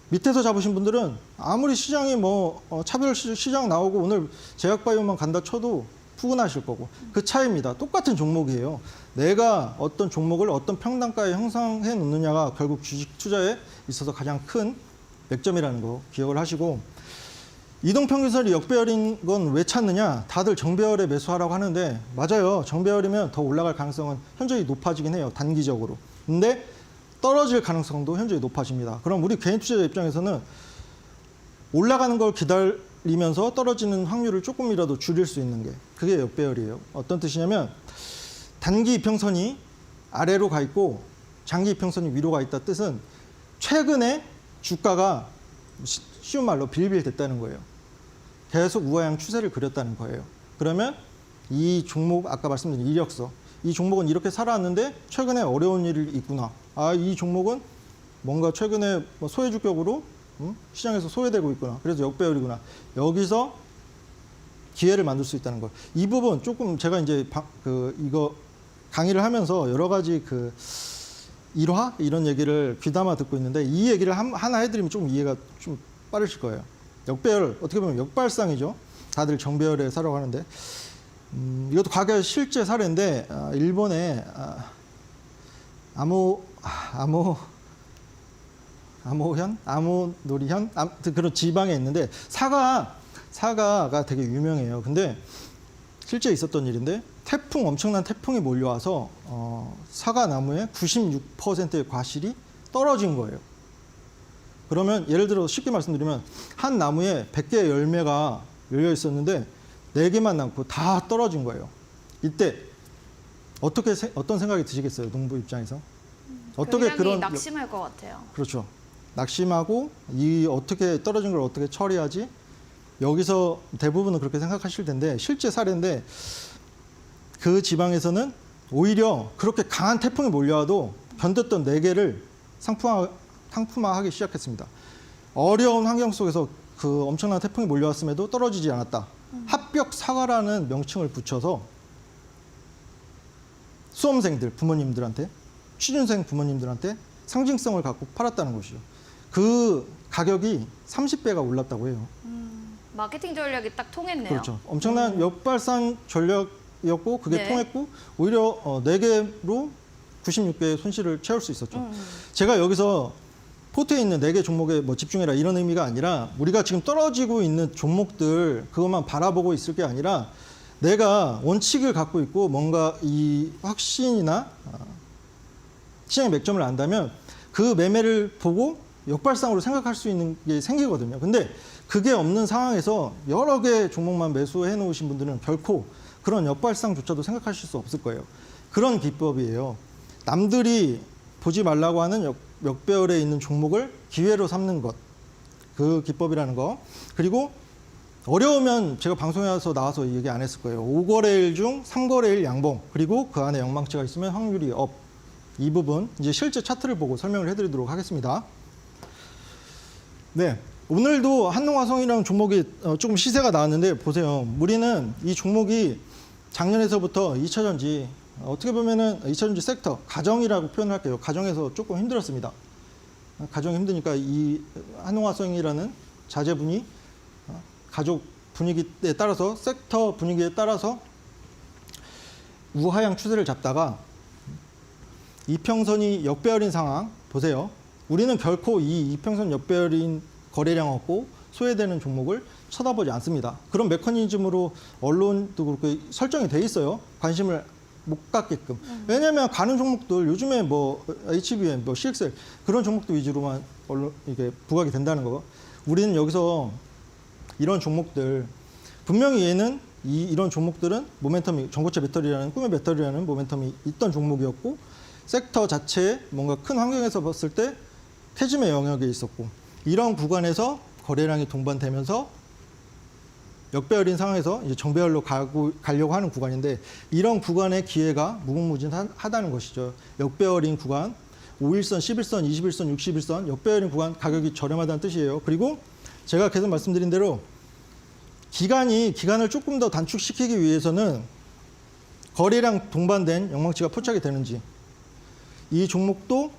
밑에서 잡으신 분들은 아무리 시장이 뭐 차별 시장 나오고 오늘 제약바이오만 간다 쳐도 푸근하실 거고 그 차이입니다. 똑같은 종목이에요. 내가 어떤 종목을 어떤 평단가에 형성해 놓느냐가 결국 주식 투자에 있어서 가장 큰 맥점이라는 거 기억을 하시고 이동평균선이 역배열인 건 왜 찾느냐? 다들 정배열에 매수하라고 하는데 맞아요. 정배열이면 더 올라갈 가능성은 현저히 높아지긴 해요. 단기적으로. 근데 떨어질 가능성도 현저히 높아집니다. 그럼 우리 개인 투자자 입장에서는 올라가는 걸 기다리면서 떨어지는 확률을 조금이라도 줄일 수 있는 게 그게 역배열이에요. 어떤 뜻이냐면 단기 이평선이 아래로 가 있고 장기 이평선이 위로 가 있다 뜻은 최근에 주가가 쉬운 말로 빌빌 됐다는 거예요. 계속 우하향 추세를 그렸다는 거예요. 그러면 이 종목 아까 말씀드린 이력서 이 종목은 이렇게 살아왔는데 최근에 어려운 일이 있구나. 이 종목은 뭔가 최근에 소외주격으로 시장에서 소외되고 있구나. 그래서 역배열이구나. 여기서 기회를 만들 수 있다는 거. 이 부분 조금 제가 이제 이거 강의를 하면서 여러 가지 그 일화 이런 얘기를 귀담아 듣고 있는데 이 얘기를 하나 해드리면 좀 이해가 좀 빠르실 거예요. 역배열 어떻게 보면 역발상이죠. 다들 정배열에 사라고 하는데 이것도 과거 실제 사례인데 일본의 아모노리현 아무튼 그런 지방에 있는데 사과가 되게 유명해요. 근데 실제 있었던 일인데 엄청난 태풍이 몰려와서 사과 나무의 96%의 과실이 떨어진 거예요. 그러면 예를 들어 쉽게 말씀드리면 한 나무에 100개의 열매가 열려 있었는데 4개만 남고 다 떨어진 거예요. 이때 어떤 생각이 드시겠어요? 농부 입장에서? 어떻게 그런 낙심할 것 같아요. 그렇죠. 낙심하고 어떻게 떨어진 걸 어떻게 처리하지? 여기서 대부분은 그렇게 생각하실 텐데 실제 사례인데 그 지방에서는 오히려 그렇게 강한 태풍이 몰려와도 견뎠던 4개를 상품화하기 시작했습니다. 어려운 환경 속에서 그 엄청난 태풍이 몰려왔음에도 떨어지지 않았다. 합격 사과라는 명칭을 붙여서 수험생들 부모님들한테 취준생 부모님들한테 상징성을 갖고 팔았다는 것이죠. 그 가격이 30배가 올랐다고 해요. 마케팅 전략이 딱 통했네요. 그렇죠. 엄청난 역발상 전략이었고 그게 네. 통했고 오히려 4개로 96개의 손실을 채울 수 있었죠. 제가 여기서 포트에 있는 4개 종목에 뭐 집중해라 이런 의미가 아니라 우리가 지금 떨어지고 있는 종목들 그것만 바라보고 있을 게 아니라 내가 원칙을 갖고 있고 뭔가 이 확신이나 시장의 맥점을 안다면 그 매매를 보고 역발상으로 생각할 수 있는 게 생기거든요. 근데 그게 없는 상황에서 여러 개 종목만 매수해 놓으신 분들은 결코 그런 역발상조차도 생각하실 수 없을 거예요. 그런 기법이에요. 남들이 보지 말라고 하는 역배열에 있는 종목을 기회로 삼는 것. 그 기법이라는 거. 그리고 어려우면 제가 방송에 나와서 얘기 안 했을 거예요. 5거래일 중 3거래일 양봉. 그리고 그 안에 영망치가 있으면 확률이 업. 이 부분 이제 실제 차트를 보고 설명을 해드리도록 하겠습니다. 네. 오늘도 한농화성이라는 종목이 조금 시세가 나왔는데 보세요. 우리는 이 종목이 작년에서부터 2차전지 어떻게 보면은 2차전지 섹터 가정이라고 표현을 할게요. 가정에서 조금 힘들었습니다. 가정이 힘드니까 이 한농화성이라는 자재분이 가족 분위기에 따라서 섹터 분위기에 따라서 우하향 추세를 잡다가 이평선이 역배열인 상황 보세요. 우리는 결코 이 이평선 역배열인 거래량 없고 소외되는 종목을 쳐다보지 않습니다. 그런 메커니즘으로 언론도 그렇게 설정이 돼 있어요. 관심을 못 갖게끔. 왜냐하면 가는 종목들 요즘에 뭐 HBM, 뭐 CXL 그런 종목들 위주로만 언론 이게 부각이 된다는 거. 우리는 여기서 이런 종목들 분명히 얘는 이런 종목들은 모멘텀이 전고체 배터리라는 꿈의 배터리라는 모멘텀이 있던 종목이었고 섹터 자체에 뭔가 큰 환경에서 봤을 때 캐즘의 영역에 있었고 이런 구간에서 거래량이 동반되면서 역배열인 상황에서 이제 정배열로 가려고 하는 구간인데 이런 구간의 기회가 무궁무진하다는 것이죠. 역배열인 구간, 5일선, 11선, 21선, 61선 역배열인 구간 가격이 저렴하다는 뜻이에요. 그리고 제가 계속 말씀드린 대로 기간을 조금 더 단축시키기 위해서는 거래량 동반된 영망치가 포착이 되는지 이 종목도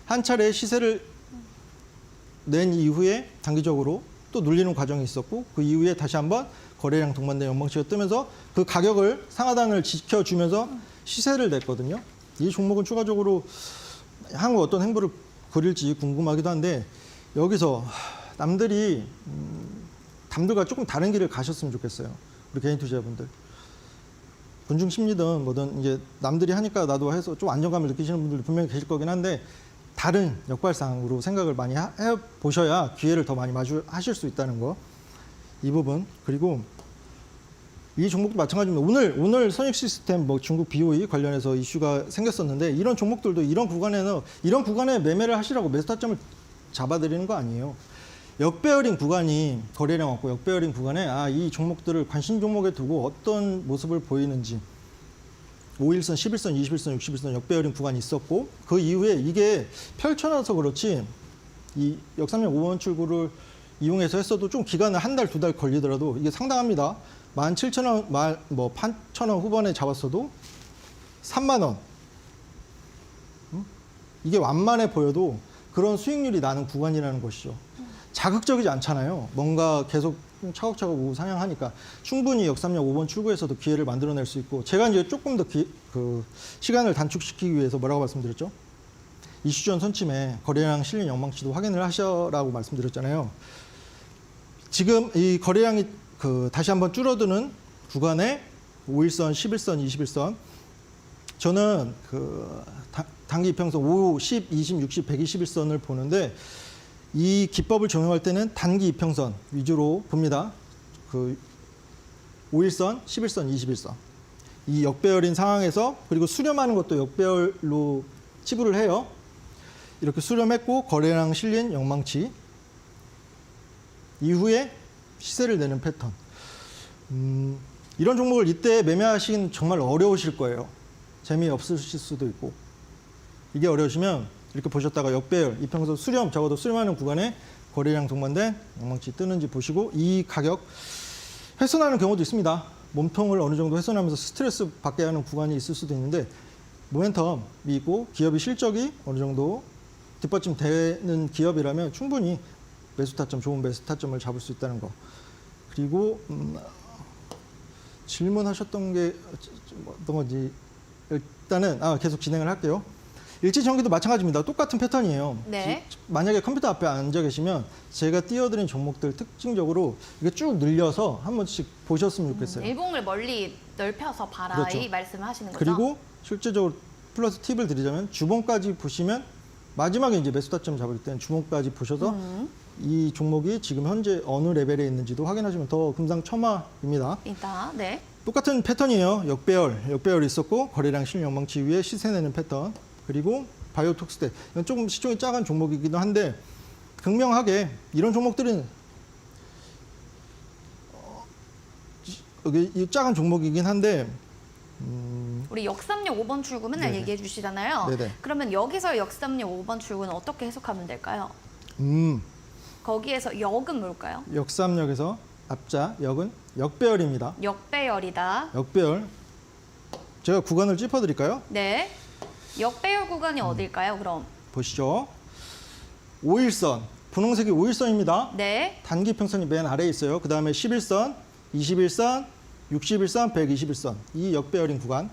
한 차례 시세를 낸 이후에 단기적으로 또 눌리는 과정이 있었고 그 이후에 다시 한번 거래량 동반된 영망치가 뜨면서 그 가격을 상하단을 지켜주면서 시세를 냈거든요. 이 종목은 추가적으로 향후 어떤 행보를 그릴지 궁금하기도 한데 여기서 남들이 남들과 조금 다른 길을 가셨으면 좋겠어요. 우리 개인 투자자분들. 군중 심리든 뭐든 이제 남들이 하니까 나도 해서 좀 안정감을 느끼시는 분들도 분명히 계실 거긴 한데 다른 역발상으로 생각을 많이 해보셔야 기회를 더 많이 마주하실 수 있다는 거. 이 부분. 그리고 이 종목도 마찬가지입니다. 오늘 선익 시스템 뭐 중국 BOE 관련해서 이슈가 생겼었는데 이런 종목들도 이런 구간에 매매를 하시라고 매수 타점을 잡아드리는 거 아니에요. 역배열인 구간이 거래량 없고 역배열인 구간에 이 종목들을 관심 종목에 두고 어떤 모습을 보이는지 5일선, 11선, 21선, 61선 역배열인 구간이 있었고 그 이후에 이게 펼쳐놔서 그렇지 이 역삼량 5원 출구를 이용해서 했어도 좀 기간을 한 달, 2달 걸리더라도 이게 상당합니다. 17,000원, 8,000원 후반에 잡았어도 3만 원. 이게 완만해 보여도 그런 수익률이 나는 구간이라는 것이죠. 자극적이지 않잖아요. 뭔가 계속 차곡차곡 우상향하니까 충분히 역삼량 5번 출구에서도 기회를 만들어낼 수 있고 제가 이제 조금 더 시간을 단축시키기 위해서 뭐라고 말씀드렸죠? 이슈전 선침에 거래량 실린 영망치도 확인을 하셔라고 말씀드렸잖아요. 지금 이 거래량이 다시 한번 줄어드는 구간에 5일선, 11선, 21선 저는 단기 이평선 5, 10, 20, 60, 121선을 보는데 이 기법을 적용할 때는 단기 이평선 위주로 봅니다. 5일선, 11선, 21선. 이 역배열인 상황에서 그리고 수렴하는 것도 역배열로 치부를 해요. 이렇게 수렴했고 거래량 실린 영망치. 이후에 시세를 내는 패턴. 이런 종목을 이때 매매하시긴 정말 어려우실 거예요. 재미없으실 수도 있고. 이게 어려우시면 이렇게 보셨다가 역배열, 이평선 수렴, 적어도 수렴하는 구간에 거래량 동반된 영망치 뜨는지 보시고 이 가격 훼손하는 경우도 있습니다. 몸통을 어느 정도 훼손하면서 스트레스 받게 하는 구간이 있을 수도 있는데 모멘텀이 있고 기업의 실적이 어느 정도 뒷받침 되는 기업이라면 충분히 매수 타점, 좋은 매수 타점을 잡을 수 있다는 거. 그리고 질문하셨던 게 어떤 건지 일단은 계속 진행을 할게요. 일지전기도 마찬가지입니다. 똑같은 패턴이에요. 네. 만약에 컴퓨터 앞에 앉아 계시면 제가 띄워드린 종목들 특징적으로 이게 쭉 늘려서 한 번씩 보셨으면 좋겠어요. 일봉을 멀리 넓혀서 봐라 그렇죠. 이 말씀을 하시는 거죠? 그리고 실제적으로 플러스 팁을 드리자면 주봉까지 보시면 마지막에 이제 매수 타점 잡을 때는 주봉까지 보셔서 이 종목이 지금 현재 어느 레벨에 있는지도 확인하시면 더 금상첨화입니다. 일단 네. 똑같은 패턴이에요. 역배열 있었고 거래량 실영망치 위에 시세 내는 패턴. 그리고 바이오톡스테. 이건 조금 시총이 작은 종목이기도 한데 극명하게 이런 종목들은 이 작은 종목이긴 한데 우리 역삼역 5번 출구 맨날 네네. 얘기해 주시잖아요. 네네. 그러면 여기서 역삼역 5번 출구는 어떻게 해석하면 될까요? 거기에서 역은 뭘까요? 역삼역에서 앞자 역은 역배열입니다. 역배열이다. 역배열. 제가 구간을 짚어드릴까요? 네. 역배열 구간이 어딜까요, 그럼? 보시죠. 5일선, 분홍색이 5일선입니다. 네. 단기 평선이 맨 아래에 있어요. 그 다음에 11선, 21선, 61선, 121선. 이 역배열인 구간.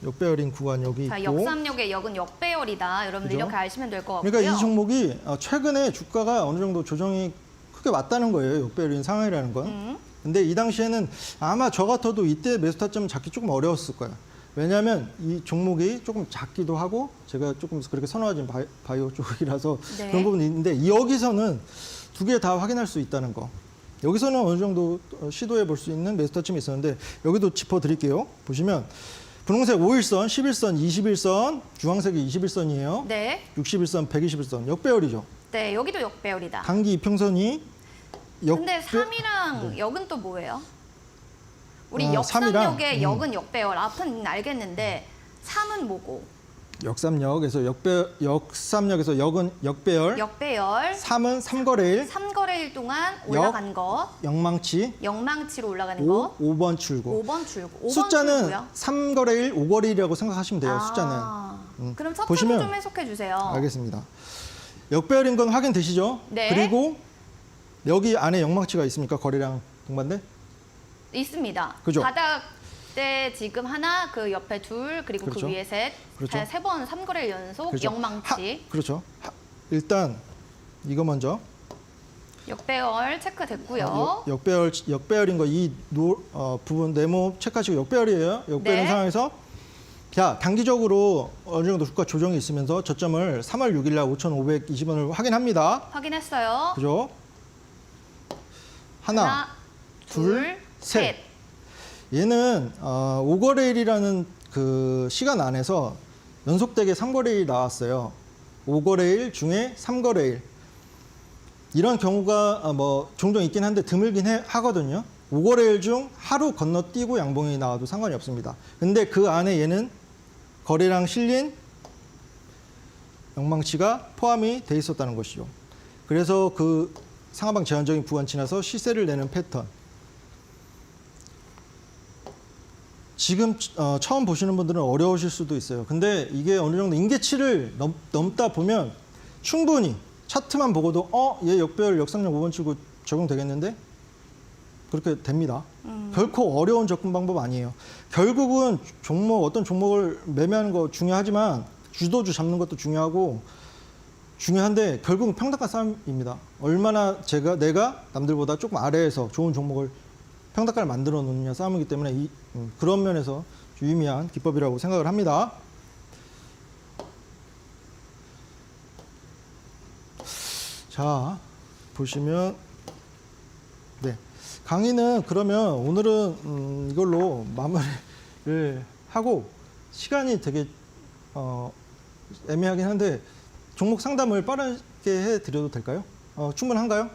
역배열인 구간 여기 자, 있고. 역삼역의 역은 역배열이다. 여러분들 그죠? 이렇게 아시면 될 것 같고요. 그러니까 이 종목이 최근에 주가가 어느 정도 조정이 크게 왔다는 거예요. 역배열인 상황이라는 건. 근데 이 당시에는 아마 저 같아도 이때 매수 타점 잡기 조금 어려웠을 거예요. 왜냐하면 이 종목이 조금 작기도 하고 제가 조금 그렇게 선호하진 바이오 쪽이라서 네. 그런 부분이 있는데 여기서는 두 개 다 확인할 수 있다는 거. 여기서는 어느 정도 시도해 볼 수 있는 매수 타점이 있었는데 여기도 짚어드릴게요. 보시면 분홍색 5일선, 11선, 21선, 주황색이 21선이에요. 네. 61선, 121선 역배열이죠. 네, 여기도 역배열이다. 단기 이평선이 근데 3이랑 역은 또 뭐예요? 우리 역삼역의 3이랑, 역은 역배열. 앞은 알겠는데 3은 뭐고? 역삼역에서 역삼역에서 역은 역배열, 역배열. 3은 삼거래일, 3거래일 동안 올라간 거. 역망치, 역망치로 올라가는 거. 5번 출구. 5번 출구. 5번 숫자는 출구요? 3거래일, 5거래일이라고 생각하시면 돼요. 숫자는. 그럼 차트로 보시면 좀 해석해 주세요. 알겠습니다. 역배열인 건 확인되시죠? 네. 그리고 여기 안에 역망치가 있습니까? 거래량 동반대? 있습니다. 그죠? 바닥대 지금 하나, 그 옆에 둘, 그리고 그렇죠. 그 위에 셋. 그렇죠. 세 번 3거래일 연속 그렇죠. 역망치. 그렇죠. 일단 이거 먼저 역배열 체크됐고요. 역배열인 거 이 부분 네모 체크하시고 역배열이에요. 역배열인 네. 상황에서 자 단기적으로 어느 정도 주가 조정이 있으면서 저점을 3월 6일 날 5,520원을 확인합니다. 확인했어요. 그죠? 하나, 둘, 셋. 얘는 5거래일이라는 그 시간 안에서 연속되게 3거래일 나왔어요. 5거래일 중에 3거래일. 이런 경우가 뭐 종종 있긴 한데 드물긴 하거든요. 5거래일 중 하루 건너뛰고 양봉이 나와도 상관이 없습니다. 근데 그 안에 얘는 거래량 실린 역망치가 포함이 돼 있었다는 것이죠. 그래서 그 상하방 제한적인 구간 지나서 시세를 내는 패턴. 지금 처음 보시는 분들은 어려우실 수도 있어요. 근데 이게 어느 정도 임계치를 넘다 보면 충분히 차트만 보고도 얘 역배열 역삼역 5번 출구 적용되겠는데? 그렇게 됩니다. 결코 어려운 접근 방법 아니에요. 결국은 어떤 종목을 매매하는 거 중요하지만 주도주 잡는 것도 중요한데 결국은 평단가 싸움입니다. 얼마나 내가 남들보다 조금 아래에서 좋은 종목을 평단가를 만들어 놓느냐 싸움이기 때문에 그런 면에서 유의미한 기법이라고 생각을 합니다. 자, 보시면 네. 강의는 그러면 오늘은 이걸로 마무리를 하고 시간이 되게 애매하긴 한데 종목 상담을 빠르게 해드려도 될까요? 충분한가요?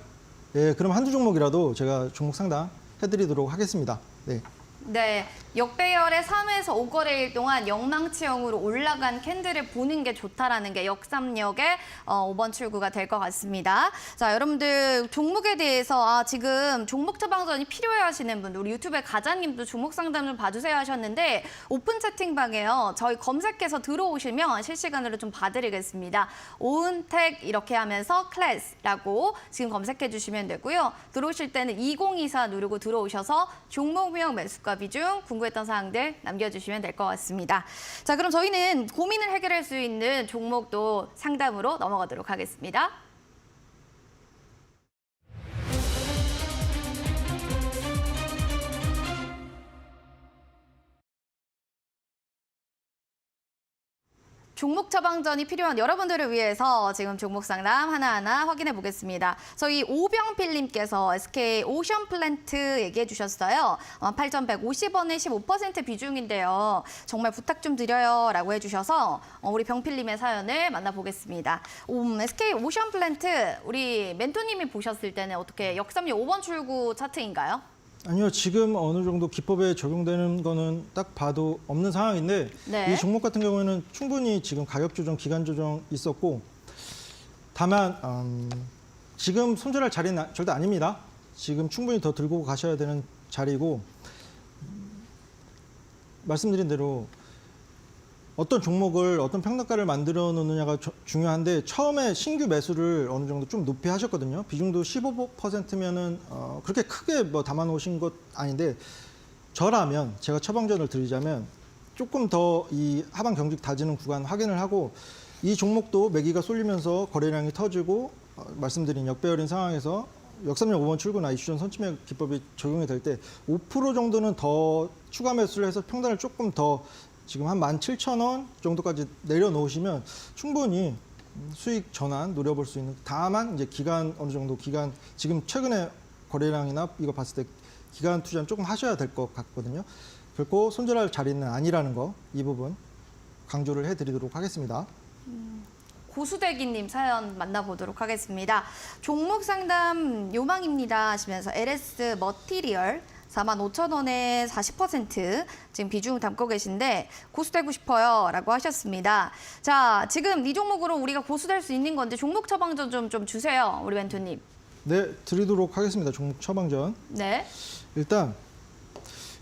예, 그럼 한두 종목이라도 제가 종목 상담 해드리도록 하겠습니다. 네, 네, 역배열의 3에서 5거래일 동안 영망치형으로 올라간 캔들을 보는 게 좋다라는 게 역삼역의 5번 출구가 될 것 같습니다. 자, 여러분들 종목에 대해서 지금 종목 처방전이 필요해 하시는 분들, 우리 유튜브에 가자님도 종목 상담 좀 봐주세요 하셨는데 오픈 채팅방에요. 저희 검색해서 들어오시면 실시간으로 좀 봐드리겠습니다. 오은택 이렇게 하면서 클래스라고 지금 검색해 주시면 되고요. 들어오실 때는 2024 누르고 들어오셔서 종목명 매수가 비중 궁금했던 사항들 남겨주시면 될 것 같습니다. 자, 그럼 저희는 고민을 해결할 수 있는 종목도 상담으로 넘어가도록 하겠습니다. 종목 처방전이 필요한 여러분들을 위해서 지금 종목 상담 하나하나 확인해 보겠습니다. 저희 오병필님께서 SK 오션플랜트 얘기해 주셨어요. 8,150원에 15% 비중인데요. 정말 부탁 좀 드려요 라고 해주셔서 우리 병필님의 사연을 만나보겠습니다. SK 오션플랜트 우리 멘토님이 보셨을 때는 어떻게 역삼역 5번 출구 차트인가요? 아니요, 지금 어느 정도 기법에 적용되는 거는 딱 봐도 없는 상황인데 네. 이 종목 같은 경우에는 충분히 지금 가격 조정, 기간 조정 있었고 다만 지금 손절할 자리는 절대 아닙니다. 지금 충분히 더 들고 가셔야 되는 자리고 말씀드린 대로 어떤 종목을 어떤 평단가를 만들어 놓느냐가 중요한데 처음에 신규 매수를 어느 정도 좀 높이 하셨거든요. 비중도 15%면은 그렇게 크게 뭐 담아 놓으신 것 아닌데 저라면 제가 처방전을 드리자면 조금 더 이 하방 경직 다지는 구간 확인을 하고 이 종목도 매기가 쏠리면서 거래량이 터지고 말씀드린 역배열인 상황에서 역삼역 5번 출구나 이슈전 선침해 기법이 적용이 될 때 5% 정도는 더 추가 매수를 해서 평단을 조금 더 지금 한 17,000원 정도까지 내려놓으시면 충분히 수익 전환 노려볼 수 있는. 다만 이제 기간 어느 정도 기간 지금 최근에 거래량이나 이거 봤을 때 기간 투자는 조금 하셔야 될 것 같거든요. 결코 손절할 자리는 아니라는 거 이 부분 강조를 해드리도록 하겠습니다. 고수대기님 사연 만나보도록 하겠습니다. 종목 상담 요망입니다 하시면서 LS 머티리얼 45,000원에 40% 지금 비중 담고 계신데 고수되고 싶어요 라고 하셨습니다. 자, 지금 이 종목으로 우리가 고수될 수 있는 건데 종목 처방전 좀 주세요. 우리 멘토님. 네, 드리도록 하겠습니다. 종목 처방전. 네. 일단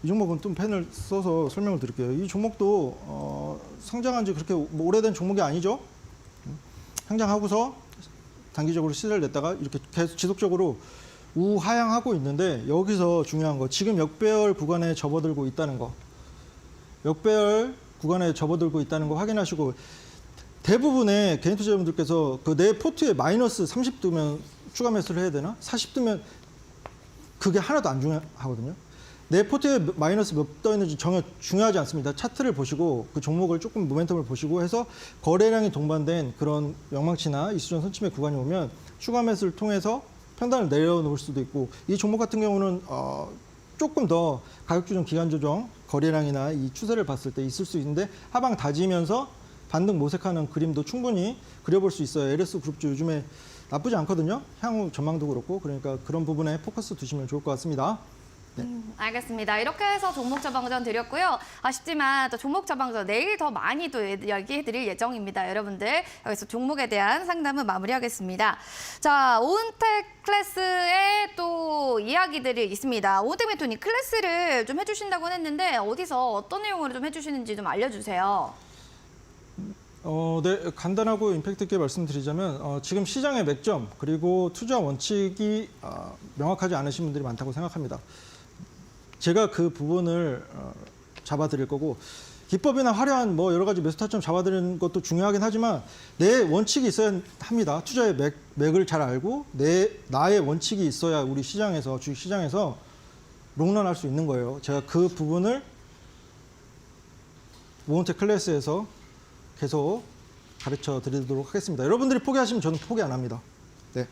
이 종목은 좀 펜을 써서 설명을 드릴게요. 이 종목도 상장한 지 그렇게 뭐 오래된 종목이 아니죠. 상장하고서 단기적으로 시세를 냈다가 이렇게 계속 지속적으로 우하향하고 있는데 여기서 중요한 거 지금 역배열 구간에 접어들고 있다는 거 역배열 구간에 접어들고 있다는 거 확인하시고 대부분의 개인 투자자분들께서 그 내 포트에 마이너스 30 뜨면 추가 매수를 해야 되나? 40 뜨면 그게 하나도 안 중요하거든요. 내 포트에 마이너스 몇 떠 있는지 전혀 중요하지 않습니다. 차트를 보시고 그 종목을 조금 모멘텀을 보시고 해서 거래량이 동반된 그런 영망치나 이수전 선침의 구간이 오면 추가 매수를 통해서 평단을 내려놓을 수도 있고 이 종목 같은 경우는 조금 더 가격 조정, 기간 조정, 거래량이나 이 추세를 봤을 때 있을 수 있는데 하방 다지면서 반등 모색하는 그림도 충분히 그려볼 수 있어요. LS 그룹주 요즘에 나쁘지 않거든요. 향후 전망도 그렇고 그러니까 그런 부분에 포커스 두시면 좋을 것 같습니다. 네. 알겠습니다. 이렇게 해서 종목 처방전 드렸고요. 아쉽지만 또 종목 처방전 내일 더 많이 또 얘기해드릴 예정입니다. 여러분들 여기서 종목에 대한 상담은 마무리하겠습니다. 자, 오은택 클래스의 또 이야기들이 있습니다. 오은택 멘토님 클래스를 좀 해주신다고 했는데 어디서 어떤 내용으로 좀 해주시는지 좀 알려주세요. 네, 간단하고 임팩트 있게 말씀드리자면 지금 시장의 맥점 그리고 투자 원칙이 명확하지 않으신 분들이 많다고 생각합니다. 제가 그 부분을 잡아드릴 거고 기법이나 화려한 뭐 여러 가지 매수 타점 잡아드리는 것도 중요하긴 하지만 내 원칙이 있어야 합니다. 투자의 맥을 잘 알고 나의 원칙이 있어야 우리 시장에서 주식 시장에서 롱런할 수 있는 거예요. 제가 그 부분을 오은택 클래스에서 계속 가르쳐 드리도록 하겠습니다. 여러분들이 포기하시면 저는 포기 안 합니다. 네.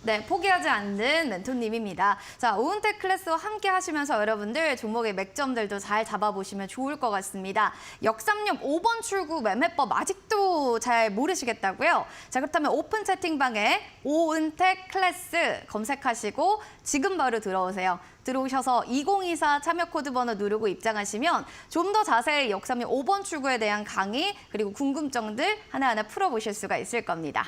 네, 포기하지 않는 멘토님입니다. 자, 오은택 클래스와 함께 하시면서 여러분들 종목의 맥점들도 잘 잡아보시면 좋을 것 같습니다. 역삼역 5번 출구 매매법 아직도 잘 모르시겠다고요? 자, 그렇다면 오픈 채팅방에 오은택 클래스 검색하시고 지금 바로 들어오세요. 들어오셔서 2024 참여 코드 번호 누르고 입장하시면 좀 더 자세히 역삼역 5번 출구에 대한 강의 그리고 궁금증들 하나하나 풀어보실 수가 있을 겁니다.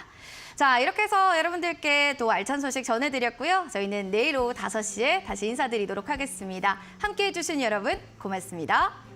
자, 이렇게 해서 여러분들께 또 알찬 소식 전해드렸고요. 저희는 내일 오후 5시에 다시 인사드리도록 하겠습니다. 함께해 주신 여러분 고맙습니다.